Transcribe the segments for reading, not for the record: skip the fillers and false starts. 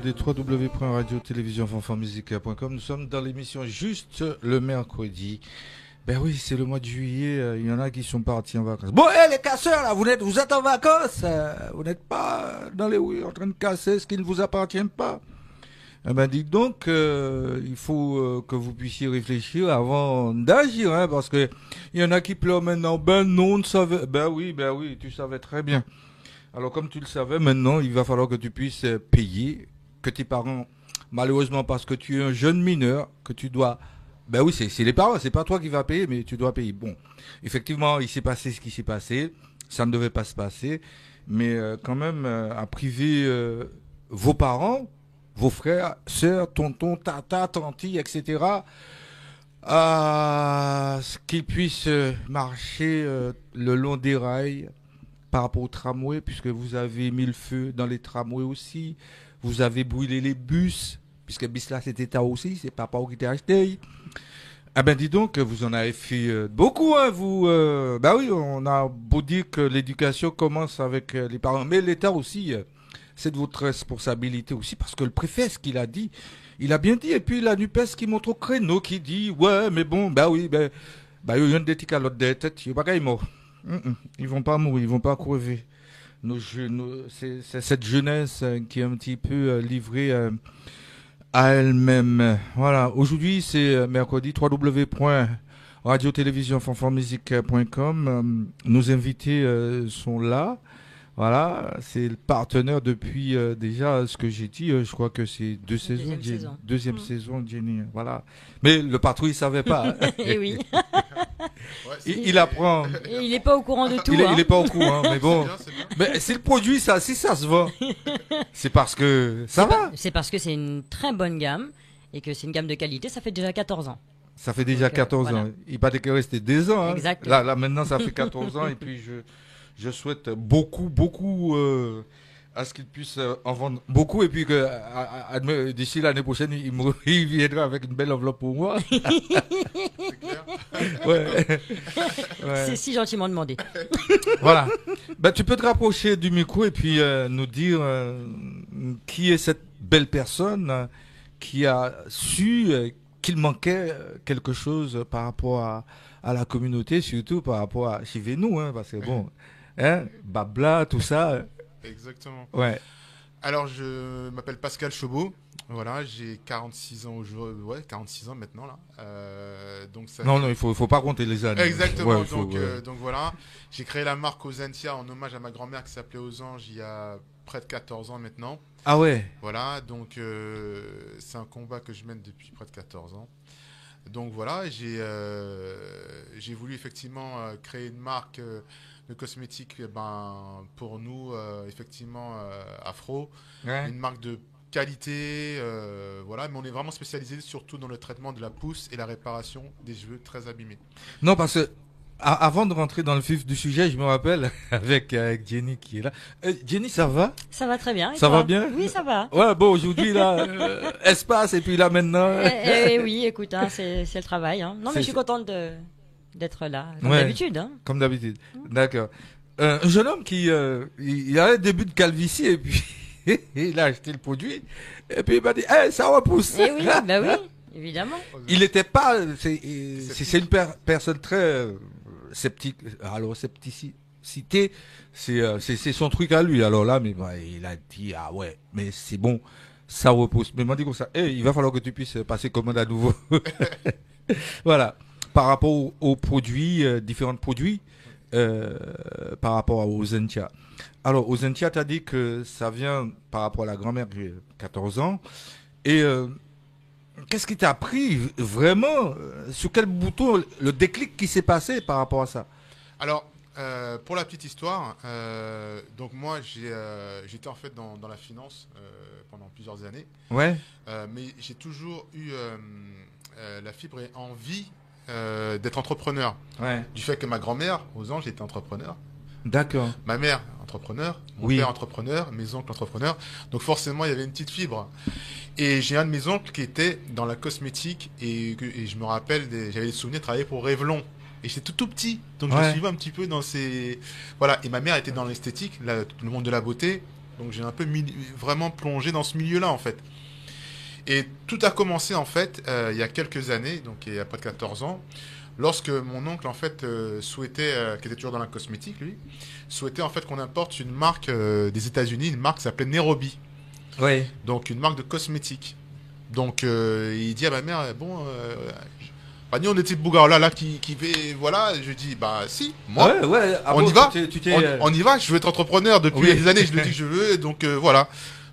Des www.radio-télévision-fanfamusique.com. Nous sommes dans l'émission Juste le mercredi. Ben oui, c'est le mois de juillet. Il y en a qui sont partis en vacances. Bon, les casseurs, là, vous êtes en vacances. Vous n'êtes pas dans les rues en train de casser ce qui ne vous appartient pas. Eh ben, dites donc, il faut que vous puissiez réfléchir avant d'agir, hein, parce que il y en a qui pleurent maintenant. Ben non, on ne savait. Ben oui, tu savais très bien. Alors, comme tu le savais, maintenant, il va falloir que tu puisses payer, que tes parents, malheureusement, parce que tu es un jeune mineur, que tu dois. Ben oui, c'est les parents, c'est pas toi qui vas payer, mais tu dois payer. Bon, effectivement, il s'est passé ce qui s'est passé, ça ne devait pas se passer, mais quand même, à priver vos parents, vos frères, sœurs, tontons, tata, tanti, etc., à ce qu'ils puissent marcher le long des rails par rapport au tramway, puisque vous avez mis le feu dans les tramways aussi, vous avez brûlé les bus, puisque bus là c'était ta aussi, c'est papa qui t'a acheté. Ah ben dis donc, vous en avez fait beaucoup, hein, vous. Bah oui, on a beau dire que l'éducation commence avec les parents, mais l'État aussi, c'est de votre responsabilité aussi, parce que le préfet, ce qu'il a dit, il a bien dit, et puis la NUPES qui montre au créneau, qui dit, ouais, mais bon, bah oui, bah il y a une détique à l'autre des têtes, il n'y a pas qu'à y mort. Ils vont pas mourir, ils vont pas crever. C'est cette jeunesse qui est un petit peu livrée à elle-même. Voilà. Aujourd'hui, c'est mercredi, www.radio-télévision-fanfamusique.com. Nos invités sont là. Voilà, c'est le partenaire depuis déjà ce que j'ai dit. Je crois que c'est deuxième saison, Jenny. Voilà. Mais le patron, il savait pas. Hein. Et oui. Il apprend. Et il n'est pas au courant de tout. Il est pas au courant, mais bon. C'est bien. Mais c'est le produit, ça. Si ça se vend, c'est parce que ça va. C'est parce que c'est une très bonne gamme et que c'est une gamme de qualité. Ça fait déjà 14 ans. Ça fait déjà 14 ans. Il pas que resté 2 ans. Hein. Exactement. Là, maintenant, ça fait 14 ans et puis je souhaite beaucoup à ce qu'il puisse en vendre beaucoup et puis que d'ici l'année prochaine, il viendra avec une belle enveloppe pour moi. C'est clair. Ouais. C'est si gentiment demandé. Voilà. Ben, tu peux te rapprocher du micro et puis nous dire qui est cette belle personne qui a su qu'il manquait quelque chose par rapport à la communauté, surtout par rapport à chez nous, hein, parce que bon, hein, Babla, tout ça. Exactement. Ouais. Alors, je m'appelle Pascal Chaubeau. Voilà, j'ai 46 ans aujourd'hui. Ouais, 46 ans maintenant, là. Donc ça non, il faut pas compter les années. Exactement. Ouais, donc voilà. J'ai créé la marque Ozentia en hommage à ma grand-mère qui s'appelait Osange il y a près de 14 ans maintenant. Ah ouais. Voilà, donc c'est un combat que je mène depuis près de 14 ans. Donc voilà, j'ai voulu effectivement créer une marque de cosmétiques pour nous, effectivement, afro. Ouais. Une marque de qualité, voilà, mais on est vraiment spécialisé surtout dans le traitement de la pousse et la réparation des cheveux très abîmés. Non, parce que avant de rentrer dans le vif du sujet, je me rappelle avec Jenny qui est là. Jenny, ça va? Ça va très bien. Ça va bien? Oui, ça va. Ouais, bon, aujourd'hui, là, espace, et puis là, maintenant. Oui, écoute, hein, c'est le travail. Hein. Non, mais je suis contente d'être là, comme d'habitude. Hein. Comme d'habitude. D'accord. Un jeune homme qui il a un début de calvitie, et puis il a acheté le produit, et puis il m'a dit, hey, ça repousse. Eh oui, bah oui, évidemment. Il n'était pas. C'est une personne très sceptique. Alors, scepticité, c'est son truc à lui. Alors là, mais il a dit, ah ouais, mais c'est bon, ça repousse. Mais il m'a dit comme ça, hey, il va falloir que tu puisses passer commande à nouveau. Voilà. Par rapport aux produits, différents produits, par rapport aux Ozentia. Alors, Ozentia, tu as dit que ça vient par rapport à la grand-mère qui a 14 ans. Et qu'est-ce qui t'a appris vraiment sur quel bouton, le déclic qui s'est passé par rapport à ça? Alors, pour la petite histoire, donc moi, j'étais en fait dans la finance pendant plusieurs années. Ouais. Mais j'ai toujours eu la fibre et envie d'être entrepreneur. Ouais. Du fait que ma grand-mère, aux Anges, était entrepreneur. D'accord. Ma mère, entrepreneur. Mon père, entrepreneur. Mes oncles, entrepreneurs. Donc forcément, il y avait une petite fibre. Et j'ai un de mes oncles qui était dans la cosmétique. Et je me rappelle, j'avais des souvenirs de travailler pour Revlon. Et j'étais tout petit. Donc je suivais un petit peu dans ces... Voilà. Et ma mère était dans l'esthétique, le monde de la beauté. Donc j'ai un peu vraiment plongé dans ce milieu-là en fait. Et tout a commencé en fait il y a quelques années, donc il y a près de 14 ans, lorsque mon oncle en fait souhaitait, qui était toujours dans la cosmétique lui, souhaitait en fait qu'on importe une marque des États-Unis, une marque qui s'appelait Nairobi. Oui. Donc une marque de cosmétique. Donc il dit à ma mère, bon, bah, nous on était de Bougar là qui fait, voilà, je dis, bah si, moi, on y va, on y va, je veux être entrepreneur depuis des années, je le dis que je veux, donc voilà.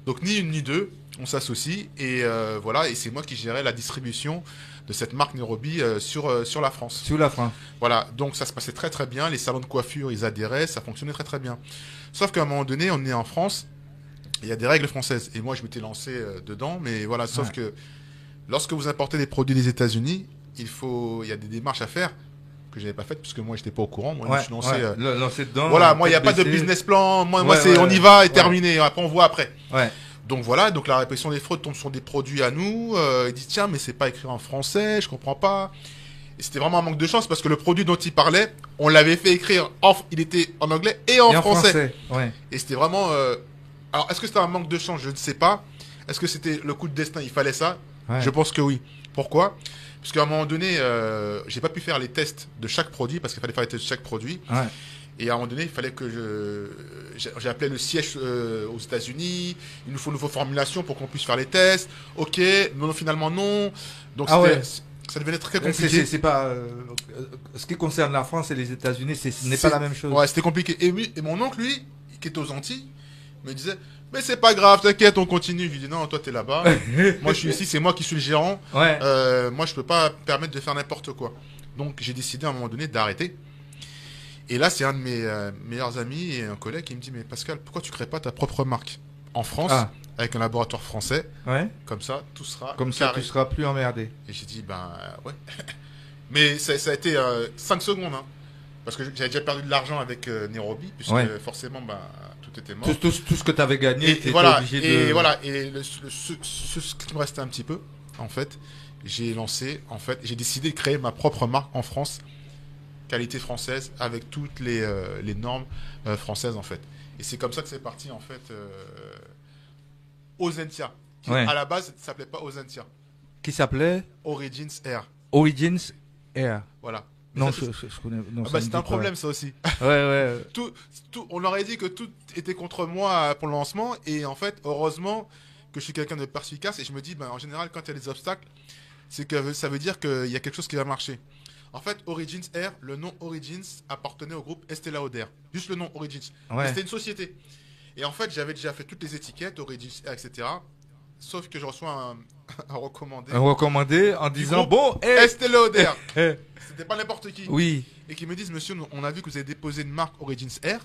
Donc ni une ni deux, on s'associe et voilà, et c'est moi qui gérais la distribution de cette marque Nairobi sur la France. Sur la France. Voilà, donc ça se passait très très bien, les salons de coiffure, ils adhéraient, ça fonctionnait très très bien. Sauf qu'à un moment donné, on est en France, il y a des règles françaises. Et moi, je m'étais lancé dedans, mais voilà, sauf que lorsque vous importez des produits des États-Unis, il y a des démarches à faire que je n'avais pas faites parce que moi, je n'étais pas au courant. Moi, je me suis lancé, dedans. Voilà, moi, il n'y a pas de business plan. Moi, c'est on y va et terminé. Après, on voit après. Ouais. Donc voilà, donc la répression des fraudes tombe sur des produits à nous. Ils disent tiens, mais c'est pas écrit en français, je comprends pas. Et c'était vraiment un manque de chance parce que le produit dont il parlait, on l'avait fait écrire il était en anglais et en français. Ouais. Et c'était vraiment. Alors, est-ce que c'était un manque de chance? Je ne sais pas. Est-ce que c'était le coup de destin? Il fallait ça? Je pense que oui. Pourquoi? Parce qu'à un moment donné, j'ai pas pu faire les tests de chaque produit parce qu'il fallait faire les tests de chaque produit. Ouais. Et à un moment donné, il fallait que j'ai appelé le siège aux États-Unis. Il nous faut une nouvelle formulation pour qu'on puisse faire les tests. Ok, non, finalement non. Donc ça devenait très compliqué. C'est pas ce qui concerne la France et les États-Unis, ce n'est pas la même chose. Ouais, c'était compliqué. Et mon oncle, lui, qui est aux Antilles, me disait mais c'est pas grave, t'inquiète, on continue. Je lui dis non, toi t'es là-bas, moi je suis ici, c'est moi qui suis le gérant. Ouais. Moi je peux pas permettre de faire n'importe quoi. Donc j'ai décidé à un moment donné d'arrêter. Et là c'est un de mes meilleurs amis et un collègue qui me dit mais Pascal, pourquoi tu crées pas ta propre marque en France avec un laboratoire français? Ouais. Comme ça tout sera comme carré. Ça tu seras plus emmerdé. Et j'ai dit ben ouais. Mais ça a été 5 secondes hein. Parce que j'avais déjà perdu de l'argent avec Nairobi, puisque forcément, tout était mort. Tout ce que tu avais gagné, tu étais obligé de... Voilà, et ce qui me restait un petit peu, en fait, j'ai décidé de créer ma propre marque en France, qualité française, avec toutes les normes françaises, en fait. Et c'est comme ça que c'est parti, en fait, Ozentia. Qui, à la base, ça s'appelait pas Ozentia. Qui s'appelait Origins Air. Origins Air. Voilà. Non, je connais. C'était un problème, ça aussi. Ouais. On aurait dit que tout était contre moi pour le lancement. Et en fait, heureusement que je suis quelqu'un de perspicace. Et je me dis, en général, quand il y a des obstacles, c'est que ça veut dire qu'il y a quelque chose qui va marcher. En fait, Origins Air, le nom Origins appartenait au groupe Estée Lauder. Juste le nom Origins. C'était une société. Et en fait, j'avais déjà fait toutes les étiquettes, Origins Air, etc. Sauf que je reçois un recommandé. Un recommandé en disant bon, Estée Lauder. C'était pas n'importe qui. Oui. Et qui me disent monsieur, on a vu que vous avez déposé une marque Origins Air.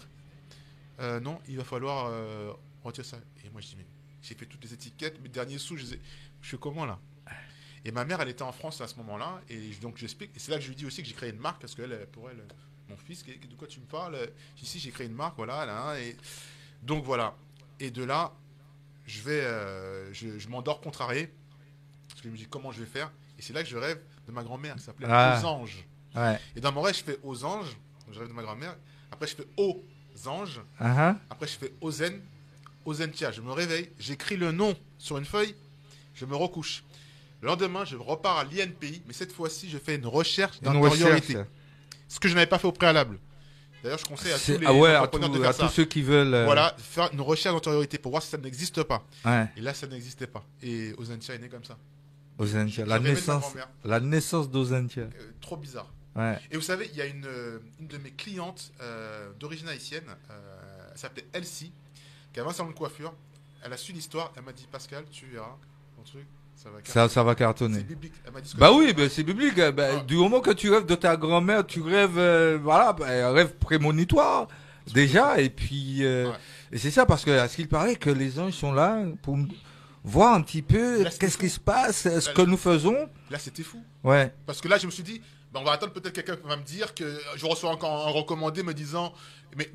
Non, il va falloir retirer ça. Et moi je dis mais j'ai fait toutes les étiquettes, mes derniers sous, je fais comment là? Et ma mère elle était en France à ce moment-là et donc j'explique. Et c'est là que je lui dis aussi que j'ai créé une marque parce que pour elle, mon fils, de quoi tu me parles? Ici j'ai créé une marque, voilà. Là, et donc voilà. Et de là. Je m'endors contrarié parce que je me dis comment je vais faire et c'est là que je rêve de ma grand-mère qui s'appelait Aux Anges. Et dans mon rêve je fais Aux Anges, je rêve de ma grand-mère, après je fais Aux Anges, après je fais Ozentia, je me réveille, j'écris le nom sur une feuille, je me recouche. Le lendemain je repars à l'INPI mais cette fois-ci je fais une recherche d'antériorité, ce que je n'avais pas fait au préalable. D'ailleurs, je conseille à tous les entrepreneurs de faire ça. À tous ceux qui veulent... Voilà, faire une recherche d'antériorité pour voir si ça n'existe pas. Et là, ça n'existait pas. Et Ozentia est né comme ça. Ozentia, la naissance d'Ozentia. Trop bizarre. Et vous savez, il y a une de mes clientes d'origine haïtienne, elle s'appelait Elsie, qui avait un salon de coiffure. Elle a su l'histoire, elle m'a dit Pascal, tu verras ton truc. Ça va cartonner. C'est biblique. Elle m'a dit c'est biblique. Du moment que tu rêves de ta grand-mère, tu rêves, un rêve prémonitoire déjà. Et puis, et c'est ça parce que à ce qu'il paraît que les anges sont là pour voir un petit peu qu'est-ce qui se passe, ce que nous faisons. Là, c'était fou. Ouais. Parce que là, je me suis dit, on va attendre peut-être quelqu'un va me dire que je reçois encore un recommandé me disant, mais